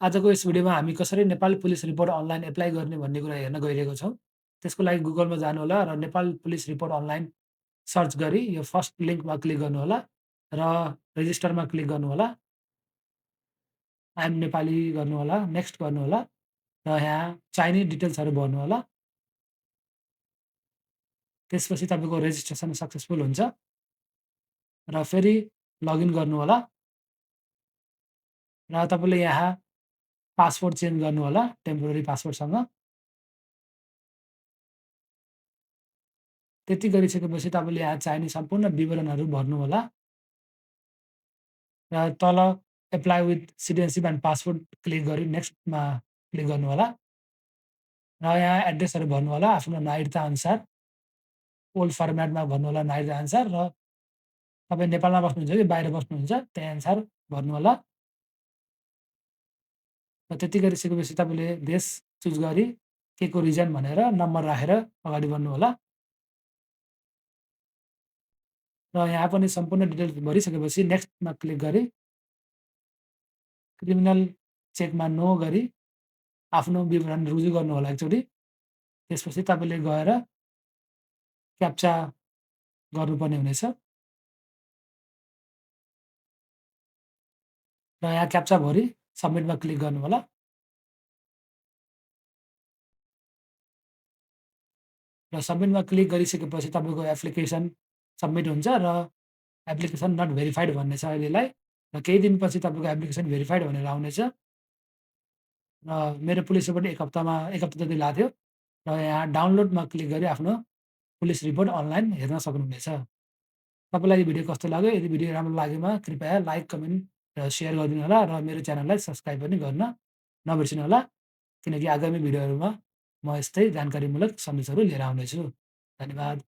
आजको यस भिडियोमा हामी कसरी Nepal police report online apply गर्ने भन्ने कुरा हेर्न गइरहेको छौँ। त्यसको लागि गुगलमा जानुहोला र Nepal police report online search गरी यो फर्स्ट लिङ्कमा क्लिक गर्नुहोला र रेजिस्टरमा क्लिक गर्नुहोला। आइएम नेपाली गर्नुहोला, नेक्स्ट गर्नुहोला र यहाँ चाहिने डिटेल्सहरू भर्नुहोला। त्यसपछि तपाईँको रेजिस्ट्रेसन सक्सेसफुल हुन्छ र फेरि लगइन गर्नुहोला र तपाईँले यहाँ पासवर्ड चेन्ज गर्नुहोला टेम्पोररी पासवर्डसँग। त्यति गरिसकेपछि तपाईँले यहाँ चाहिने सम्पूर्ण विवरणहरू भर्नुहोला र तल apply with citizenship and passport click गरी नेक्स्टमा क्लिक गर्नुहोला र यहाँ एड्रेसहरू भन्नुहोला आफ्नो नागरिकताअनुसार। ओल्ड फर्मेटमा भन्नुहोला नागरिकताअनुसार र तपाईँ नेपालमा बस्नुहुन्छ कि बाहिर बस्नुहुन्छ त्यही अनुसार भर्नुहोला र त्यति गरिसकेपछि तपाईँले देश चुज गरी केको रिजन भनेर नम्बर राखेर अगाडि बढ्नुहोला र यहाँ पनि सम्पूर्ण डिटेल्स भरिसकेपछि नेक्स्टमा क्लिक गरी क्रिमिनल चेकमा नो गरी आफ्नो विवरण रुजु गर्नुहोला एकचोटि। त्यसपछि तपाईँले गएर क्याप्चा गर्नुपर्ने हुनेछ र यहाँ क्याप्चा भरि सबमिटमा क्लिक गर्नुहोला र सबमिटमा क्लिक गरिसकेपछि तपाईँको एप्लिकेसन सबमिट हुन्छ र एप्लिकेसन नट भेरिफाइड भन्ने छ अहिलेलाई र केही दिनपछि तपाईँको एप्लिकेसन भेरिफाइड भनेर आउनेछ र मेरो पुलिस रिपोर्ट एक हप्ता जति लाग्थ्यो र यहाँ डाउनलोडमा क्लिक गरी आफ्नो पुलिस रिपोर्ट अनलाइन हेर्न सक्नुहुनेछ। तपाईँलाई यो भिडियो कस्तो लाग्यो? यदि भिडियो राम्रो लागेमा कृपया लाइक, कमेन्ट र सेयर गरिदिनुहोला र मेरो च्यानललाई सब्सक्राइब पनि गर्न नबिर्सिनुहोला, किनकि आगामी भिडियोहरूमा म यस्तै जानकारीमूलक सन्देशहरू लिएर आउनेछु। धन्यवाद।